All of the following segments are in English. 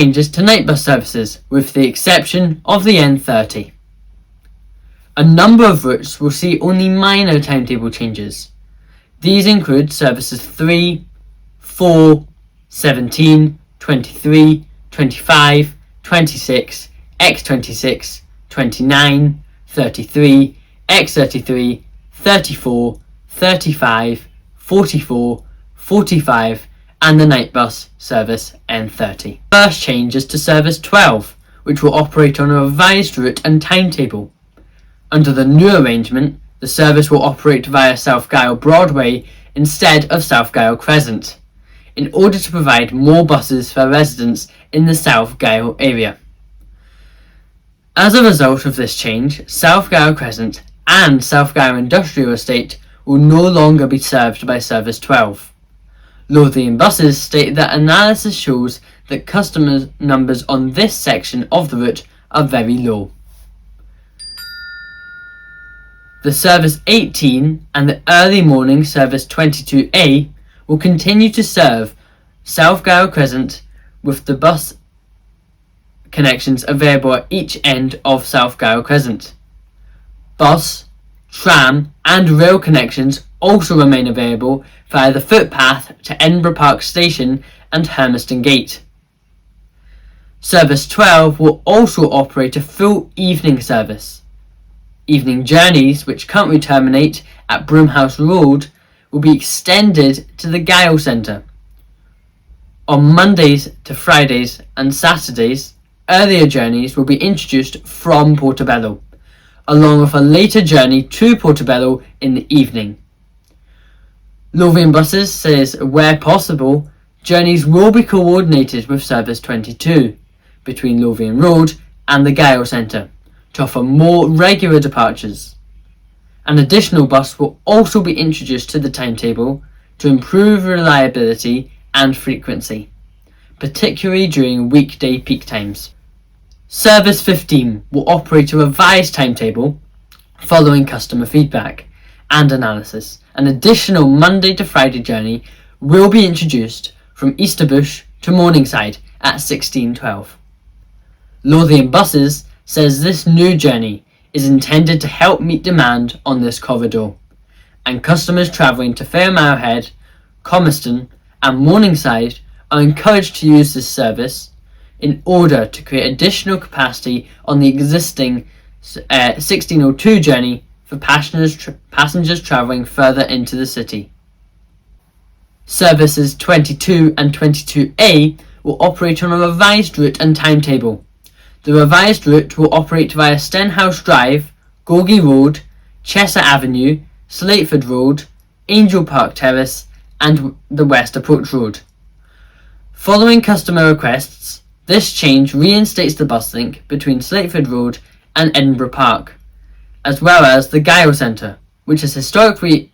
Changes to night bus services, with the exception of the N30. A number of routes will see only minor timetable changes. These include services 3, 4, 17, 23, 25, 26, X26, 29, 33, X33, 34, 35, 44, 45 and the night bus service N30. First change is to service 12, which will operate on a revised route and timetable. Under the new arrangement, the service will operate via South Gyle Broadway instead of South Gyle Crescent, in order to provide more buses for residents in the South Gyle area. As a result of this change, South Gyle Crescent and South Gyle Industrial Estate will no longer be served by service 12. Lothian Buses state that analysis shows that customer numbers on this section of the route are very low. The service 18 and the early morning service 22A will continue to serve South Gyle Crescent with the bus connections available at each end of South Gyle Crescent. Bus, tram and rail connections also remain available via the footpath to Edinburgh Park Station and Hermiston Gate. Service 12 will also operate a full evening service. Evening journeys, which currently terminate at Broomhouse Road, will be extended to the Gyle Centre. On Mondays to Fridays and Saturdays, earlier journeys will be introduced from Portobello, along with a later journey to Portobello in the evening. Lothian Buses says where possible, journeys will be coordinated with Service 22 between Lothian Road and the Gyle Centre to offer more regular departures. An additional bus will also be introduced to the timetable to improve reliability and frequency, particularly during weekday peak times. Service 15 will operate a revised timetable following customer feedback and analysis. An additional Monday to Friday journey will be introduced from Easterbush to Morningside at 16:12. Lothian Buses says this new journey is intended to help meet demand on this corridor, and customers travelling to Fairmile Head, Comiston and Morningside are encouraged to use this service in order to create additional capacity on the existing 1602 journey for passengers travelling further into the city. Services 22 and 22A will operate on a revised route and timetable. The revised route will operate via Stenhouse Drive, Gorgie Road, Chester Avenue, Slateford Road, Angel Park Terrace and the West Approach Road. Following customer requests, this change reinstates the bus link between Slateford Road and Edinburgh Park, as well as the Gyle Centre, which has historically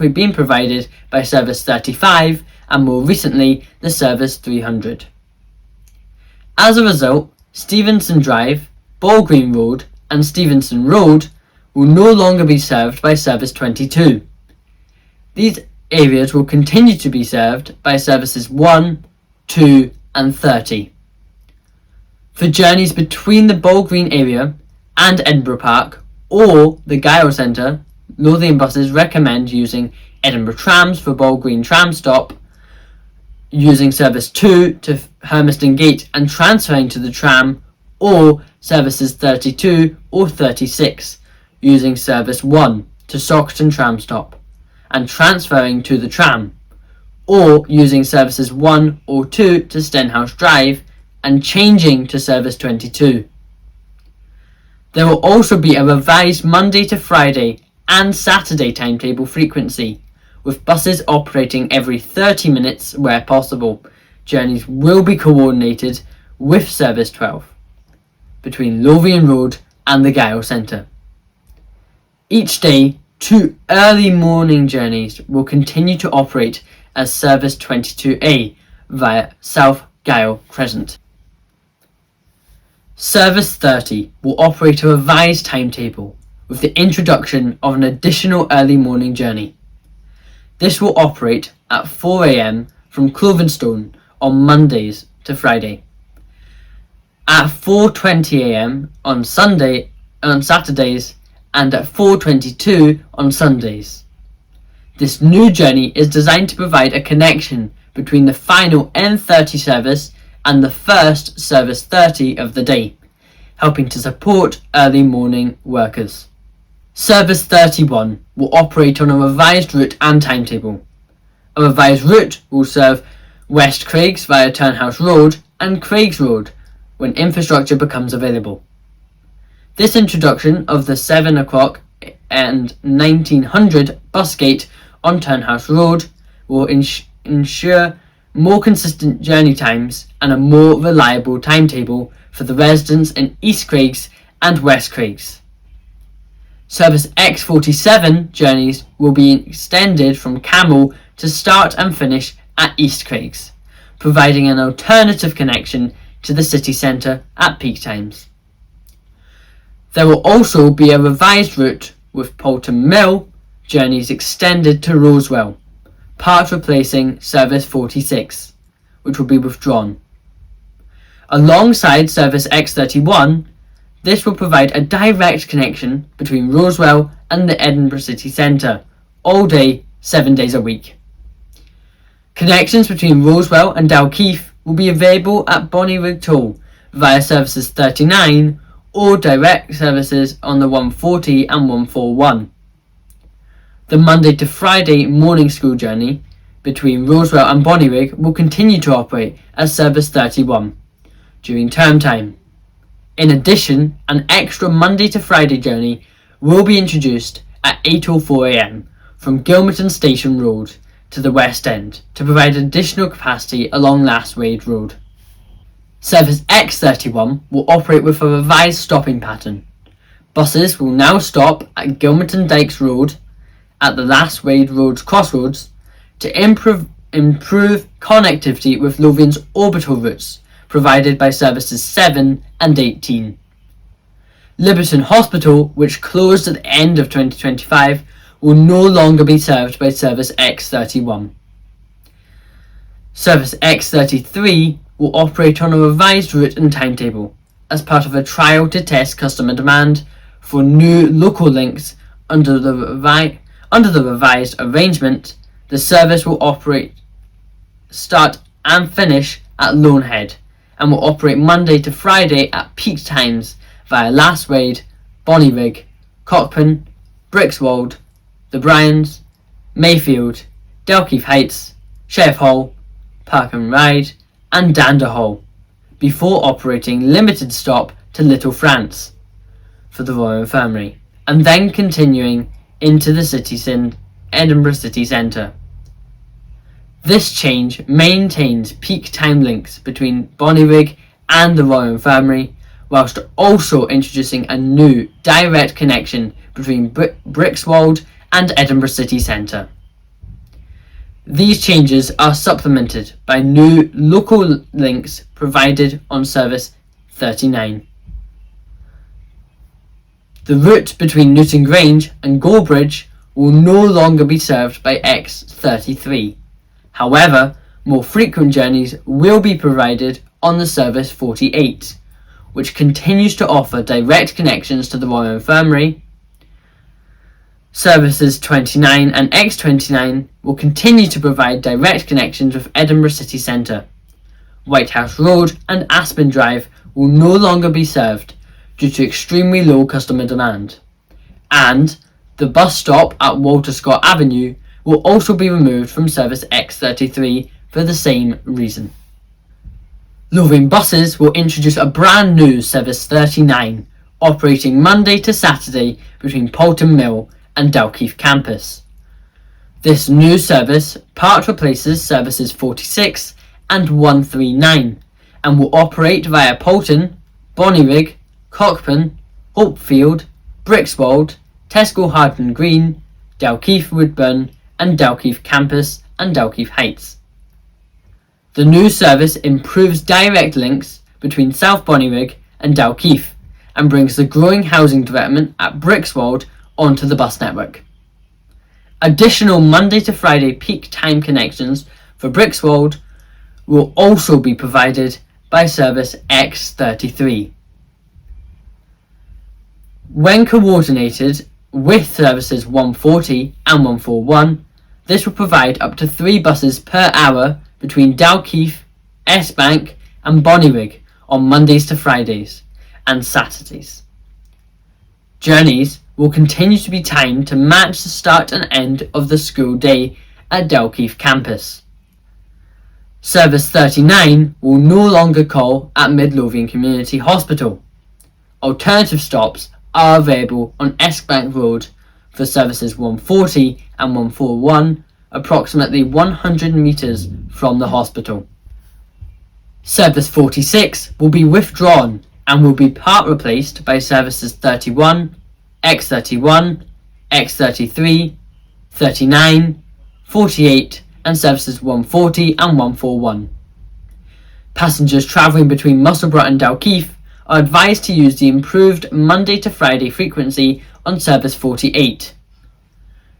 been provided by Service 35 and more recently the Service 300. As a result, Stevenson Drive, Ball Green Road and Stevenson Road will no longer be served by Service 22. These areas will continue to be served by Services 1, 2 and 30. For journeys between the Ball Green area and Edinburgh Park or the Gyle Centre, Lothian Buses recommend using Edinburgh Trams for Ball Green tram stop, using Service 2 to Hermiston Gate and transferring to the tram, or Services 32 or 36, using Service 1 to Sockton tram stop and transferring to the tram, or using Services 1 or 2 to Stenhouse Drive and changing to Service 22. There will also be a revised Monday to Friday and Saturday timetable frequency, with buses operating every 30 minutes where possible. Journeys will be coordinated with Service 12 between Lothian Road and the Gyle Centre. Each day, 2 early morning journeys will continue to operate as Service 22A via South Gyle Crescent. Service 30 will operate a revised timetable with the introduction of an additional early morning journey. This will operate at 4 a.m. from Clovenstone on Mondays to Friday, at 4:20 a.m. on Saturdays and at 4:22 on Sundays. This new journey is designed to provide a connection between the final N30 service and the first service 30 of the day, helping to support early morning workers. Service 31 will operate on a revised route and timetable. A revised route will serve West Craigs via Turnhouse Road and Craigs Road when infrastructure becomes available. This introduction of the 7 o'clock and 1900 bus gate on Turnhouse Road will ensure more consistent journey times and a more reliable timetable for the residents in East Craigs and West Craigs. Service X47 journeys will be extended from Camel to start and finish at East Craigs, providing an alternative connection to the city centre at peak times. There will also be a revised route with Poulton Mill journeys extended to Rosewell, part replacing Service 46, which will be withdrawn. Alongside Service X31, this will provide a direct connection between Rosewell and the Edinburgh city centre, all day, 7 days a week. Connections between Rosewell and Dalkeith will be available at Bonnyrigg Toll via services 39 or direct services on the 140 and 141. The Monday to Friday morning school journey between Rosewell and Bonnyrigg will continue to operate as service 31 during term time. In addition, an extra Monday to Friday journey will be introduced at 8:04 a.m. from Gilmerton Station Road to the West End to provide additional capacity along Last Wade Road. Service X31 will operate with a revised stopping pattern. Buses will now stop at Gilmerton Dykes Road at the Last Wade Road crossroads to improve connectivity with Lothian's orbital routes provided by services 7 and 18. Liberton Hospital, which closed at the end of 2025, will no longer be served by Service X31. Service X33 will operate on a revised route and timetable as part of a trial to test customer demand for new local links. Under the revised arrangement, the service will start and finish at Loanhead and will operate Monday to Friday at peak times via Last Wade, Bonnyrigg, Cockpin, Brixwold, the Bryans, Mayfield, Dalkeith Heights, Sheriff Hall, Park and Ride and Dander Hall, before operating limited stop to Little France for the Royal Infirmary, and then continuing into the Edinburgh city centre. This change maintains peak time links between Bonnyrigg and the Royal Infirmary, whilst also introducing a new direct connection between Brixwold and Edinburgh city centre. These changes are supplemented by new local links provided on Service 39. The route between Newton Grange and Gorebridge will no longer be served by X33. However, more frequent journeys will be provided on the Service 48, which continues to offer direct connections to the Royal Infirmary. Services 29 and X29 will continue to provide direct connections with Edinburgh city centre. White House Road and Aspen Drive will no longer be served due to extremely low customer demand, and the bus stop at Walter Scott Avenue will also be removed from Service X33 for the same reason. Lothian Buses will introduce a brand new Service 39, operating Monday to Saturday between Poulton Mill and Dalkeith Campus. This new service part replaces services 46 and 139 and will operate via Poulton, Bonnyrigg, Cockpin, Hopefield, Brixwold, Tesco Harden Green, Dalkeith Woodburn and Dalkeith Campus and Dalkeith Heights. The new service improves direct links between South Bonnyrigg and Dalkeith and brings the growing housing development at Brixwold onto the bus network. Additional Monday to Friday peak time connections for Brixwold will also be provided by service X33. When coordinated with services 140 and 141, this will provide up to 3 buses per hour between Dalkeith, S-Bank and Bonnyrigg on Mondays to Fridays and Saturdays. Journeys will continue to be timed to match the start and end of the school day at Dalkeith campus. Service 39 will no longer call at Midlothian Community Hospital. Alternative stops are available on S-Bank Road for services 140 and 141, approximately 100 metres from the hospital. Service 46 will be withdrawn and will be part replaced by services 31, X31, X33, 39, 48 and services 140 and 141. Passengers travelling between Musselburgh and Dalkeith are advised to use the improved Monday to Friday frequency on service 48.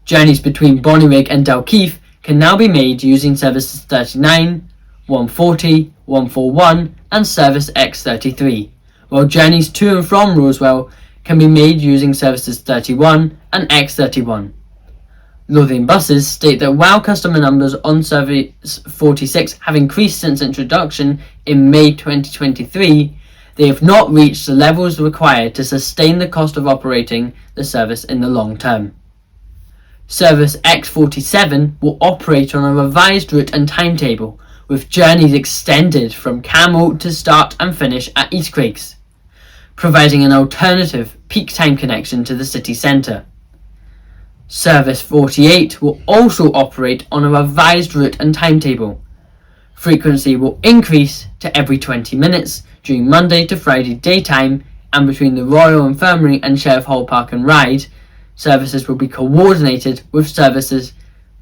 Journeys between Bonnyrigg and Dalkeith can now be made using services 39, 140, 141 and service X33, while journeys to and from Rosewell can be made using services 31 and X31. Lothian Buses state that while customer numbers on service 46 have increased since introduction in May 2023, they have not reached the levels required to sustain the cost of operating the service in the long term. Service X47 will operate on a revised route and timetable, with journeys extended from Camel to start and finish at East Craigs, providing an alternative peak time connection to the city centre. Service 48 will also operate on a revised route and timetable. Frequency will increase to every 20 minutes during Monday to Friday daytime, and between the Royal Infirmary and Sheriff Hall Park and Ride, services will be coordinated with service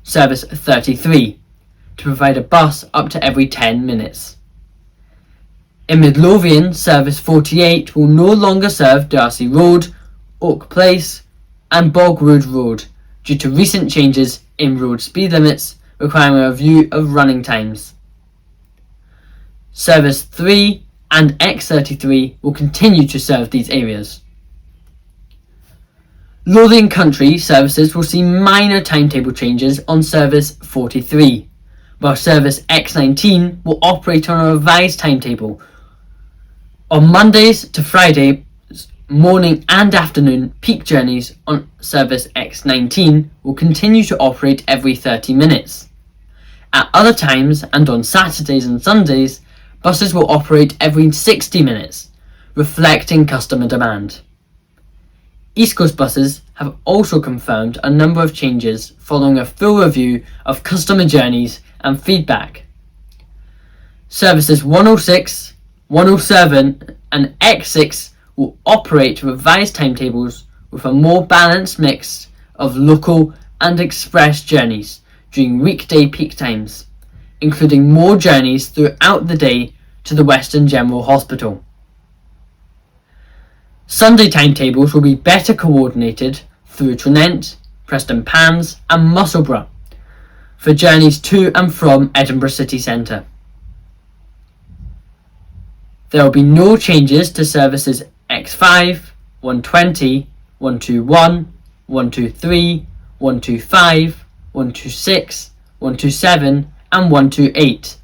33 to provide a bus up to every 10 minutes. In Midlothian, service 48 will no longer serve Darcy Road, Oak Place and Bogwood Road due to recent changes in road speed limits requiring a review of running times. Service 3 and X33 will continue to serve these areas. Lothian Country services will see minor timetable changes on service 43, while service X19 will operate on a revised timetable. On Mondays to Friday morning and afternoon, peak journeys on service X19 will continue to operate every 30 minutes. At other times and on Saturdays and Sundays, buses will operate every 60 minutes, reflecting customer demand. East Coast Buses have also confirmed a number of changes following a full review of customer journeys and feedback. Services 106, 107 and X6 will operate revised timetables with a more balanced mix of local and express journeys during weekday peak times, including more journeys throughout the day to the Western General Hospital. Sunday timetables will be better coordinated through Tranent, Preston Pans and Musselburgh for journeys to and from Edinburgh City Centre. There will be no changes to services X5, 120, 121, 123, 125, 126, 127 and 128.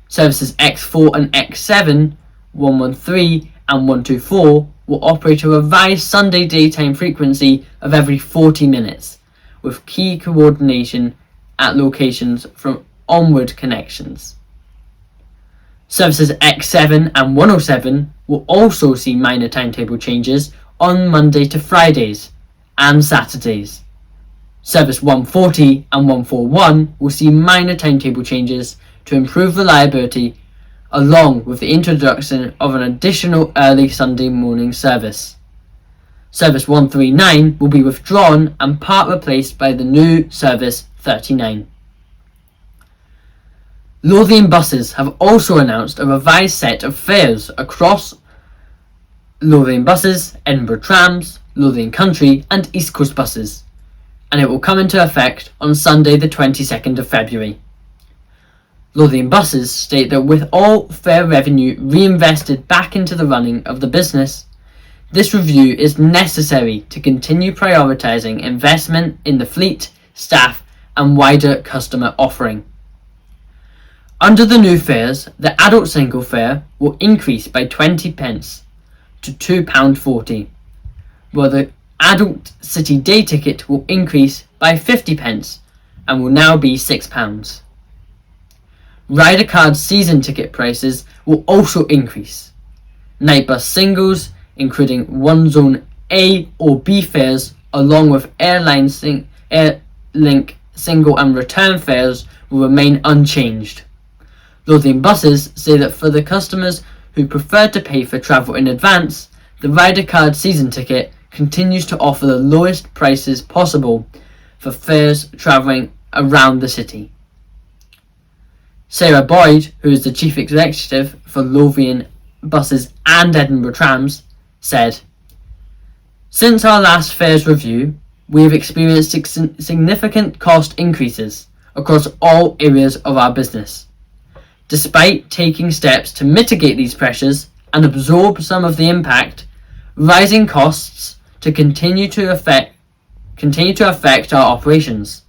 Services X4 and X7, 113 and 124 will operate a revised Sunday daytime frequency of every 40 minutes, with key coordination at locations from onward connections. Services X7 and 107 will also see minor timetable changes on Monday to Fridays and Saturdays. Service 140 and 141 will see minor timetable changes to improve reliability, along with the introduction of an additional early Sunday morning service. Service 139 will be withdrawn and part replaced by the new service 39. Lothian Buses have also announced a revised set of fares across Lothian Buses, Edinburgh Trams, Lothian Country and East Coast Buses, and it will come into effect on Sunday the 22nd of February. Lothian Buses state that with all fare revenue reinvested back into the running of the business, this review is necessary to continue prioritising investment in the fleet, staff and wider customer offering. Under the new fares, the adult single fare will increase by 20 pence to £2.40, while the adult city day ticket will increase by 50 pence and will now be £6. Rider card season ticket prices will also increase. Night bus singles, including one zone A or B fares, along with Airlink single and return fares, will remain unchanged. Lothian Buses say that for the customers who prefer to pay for travel in advance, the rider card season ticket continues to offer the lowest prices possible for fares travelling around the city. Sarah Boyd, who is the chief executive for Lothian Buses and Edinburgh Trams, said, "Since our last fares review, we have experienced significant cost increases across all areas of our business. Despite taking steps to mitigate these pressures and absorb some of the impact, rising costs continue to affect our operations,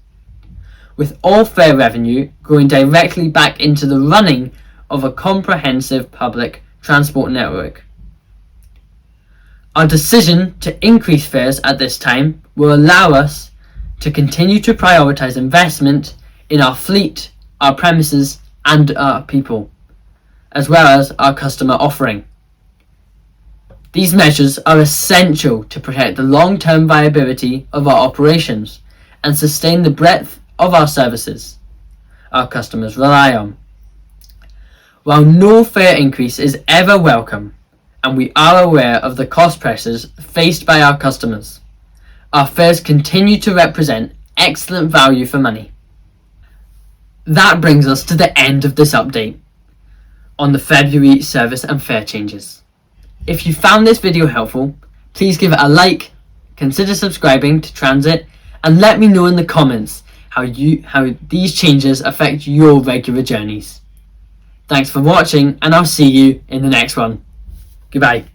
with all fare revenue going directly back into the running of a comprehensive public transport network. Our decision to increase fares at this time will allow us to continue to prioritise investment in our fleet, our premises and our people, as well as our customer offering. These measures are essential to protect the long-term viability of our operations and sustain the breadth of our services our customers rely on. While no fare increase is ever welcome, and we are aware of the cost pressures faced by our customers, our fares continue to represent excellent value for money." That brings us to the end of this update on the February service and fare changes. If you found this video helpful, please give it a like, consider subscribing to Transit, and let me know in the comments how these changes affect your regular journeys. Thanks for watching, and I'll see you in the next one. Goodbye.